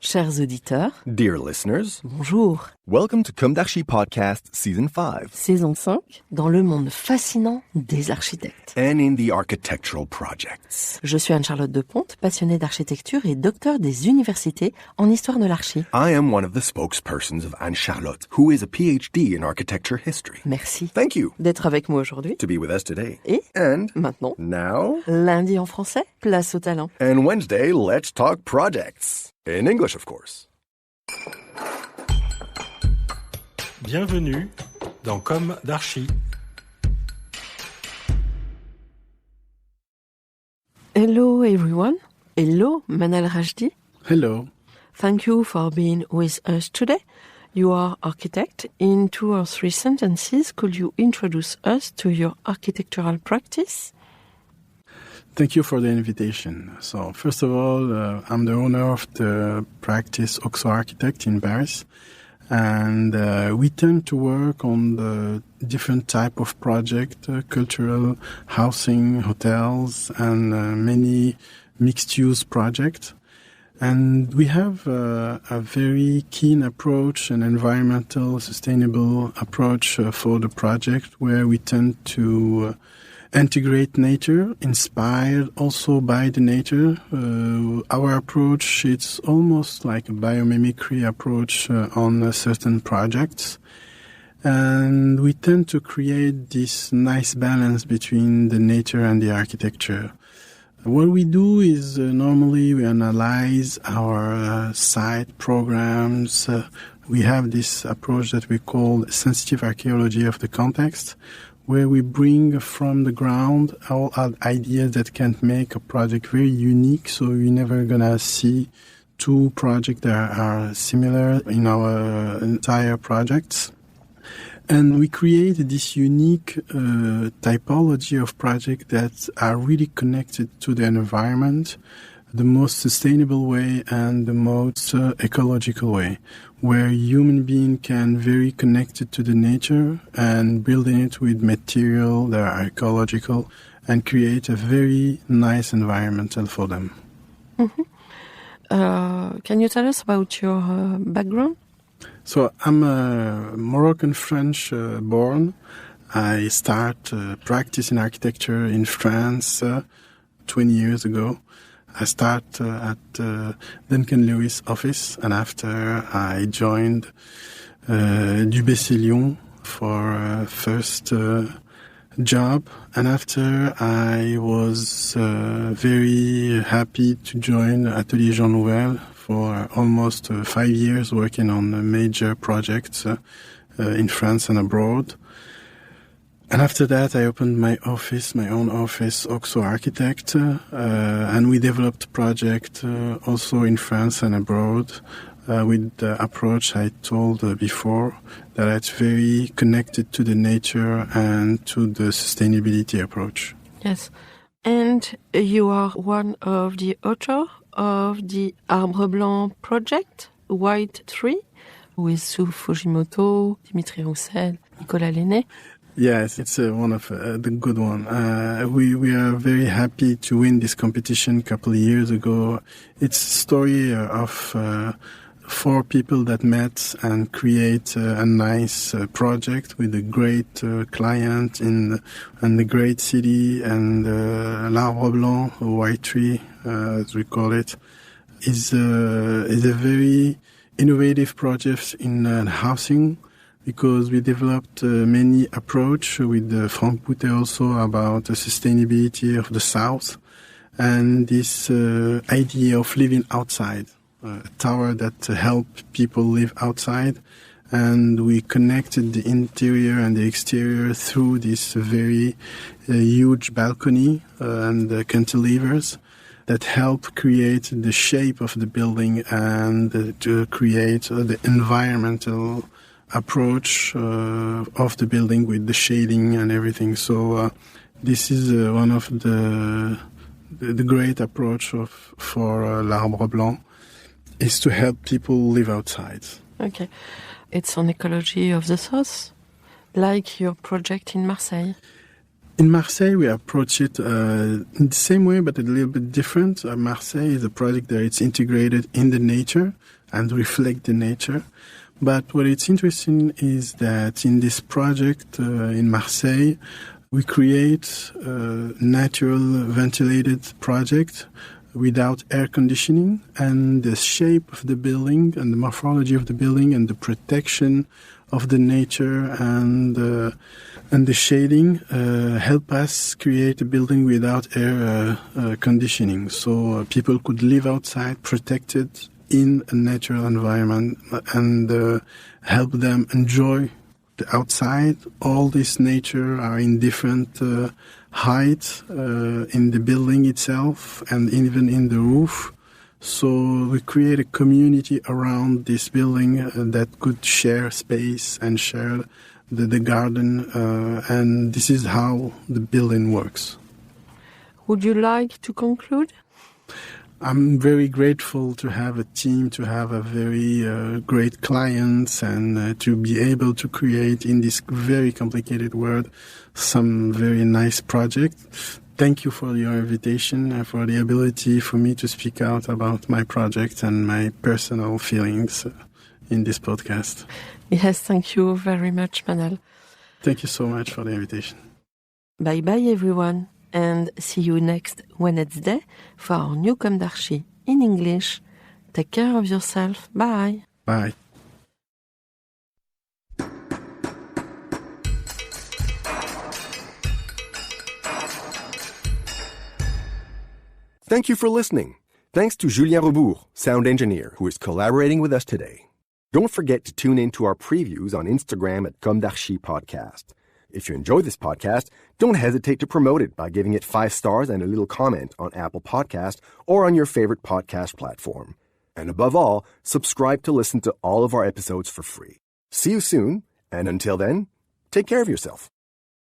Chers auditeurs, Dear listeners, bonjour. welcome to Comme d'Archi Podcast Season 5. Saison 5, dans le monde fascinant des architectes. And in the architectural projects. Je suis Anne-Charlotte Deponte, passionnée d'architecture et docteur des universités en histoire de l'archi. I am one of the spokespersons of Anne-Charlotte, who is a PhD in architecture history. Merci. Thank you. D'être avec moi aujourd'hui. To be with us today. Et And maintenant, now, lundi en français, place au talent. and Wednesday, let's talk projects. In English, of course. Bienvenue dans Comme d'Archi. Hello everyone. Hello Manal Rachdi. Hello. Thank you for being with us today. You are architect. In 2 or 3 sentences, could you introduce us to your architectural practice? Thank you for the invitation. So, first of all, I'm the owner of the practice OXO Architectes in Paris. And we tend to work on the different type of project, cultural, housing, hotels, and many mixed-use projects. And we have a very keen approach, an environmental, sustainable approach for the project, where we tend to integrate nature, inspired also by the nature. Our approach, it's almost like a biomimicry approach on certain projects. And we tend to create this nice balance between the nature and the architecture. What we do is normally we analyze our site programs. We have this approach that we call sensitive archaeology of the context, where we bring from the ground all ideas that can make a project very unique. So you're never gonna see two projects that are similar in our entire projects. And we create this unique typology of projects that are really connected to the environment, the most sustainable way and the most ecological way, where human being can very connected to the nature and building it with material that are ecological and create a very nice environmental for them. Mm-hmm. Can you tell us about your background? So I'm a Moroccan-French born. I start practicing architecture in France 20 years ago. I start at Duncan Lewis office, and after I joined Dubessé Lyon for first job, and after I was very happy to join Atelier Jean Nouvel for almost 5 years, working on major projects in France and abroad. And after that, I opened my own office, OXO Architectes, and we developed project also in France and abroad with the approach I told before, that it's very connected to the nature and to the sustainability approach. Yes. And you are one of the authors of the Arbre Blanc project, White Tree, with Sue Fujimoto, Dimitri Roussel, Nicolas Lenné. Yes, it's one of the good one. We are very happy to win this competition a couple of years ago. It's a story of 4 people that met and create a nice project with a great client in the great city, and l'Arbre Blanc, a white tree, as we call it, is a very innovative project in housing, because we developed many approach with Franck Boutet also about the sustainability of the South, and this idea of living outside, a tower that help people live outside, and we connected the interior and the exterior through this very huge balcony and cantilevers that help create the shape of the building and to create the environmental approach of the building with the shading and everything. So this is one of the great approach for l'Arbre Blanc, is to help people live outside. Okay. It's on ecology of the South, like your project in Marseille. In Marseille, we approach it in the same way, but a little bit different. Marseille is a project that it's integrated in the nature. and reflect the nature. But what it's interesting is that in this project in Marseille, we create a natural ventilated project without air conditioning, and the shape of the building and the morphology of the building and the protection of the nature and the shading help us create a building without air conditioning. So people could live outside protected in a natural environment and help them enjoy the outside. All this nature are in different height in the building itself and even in the roof. So we create a community around this building that could share space and share the garden, and this is how the building works. Would you like to conclude? I'm very grateful to have a team, to have a very great clients, and to be able to create in this very complicated world some very nice project. Thank you for your invitation and for the ability for me to speak out about my project and my personal feelings in this podcast. Yes, thank you very much, Manal. Thank you so much for the invitation. Bye-bye, everyone, and see you next Wednesday for our new Com d'Archi in English. Take care of yourself. Bye. Bye. Thank you for listening. Thanks to Julien Rebours, sound engineer, who is collaborating with us today. Don't forget to tune in to our previews on Instagram at Com d'Archi Podcast. If you enjoy this podcast, don't hesitate to promote it by giving it 5 stars and a little comment on Apple Podcast or on your favorite podcast platform. And above all, subscribe to listen to all of our episodes for free. See you soon, and until then, take care of yourself.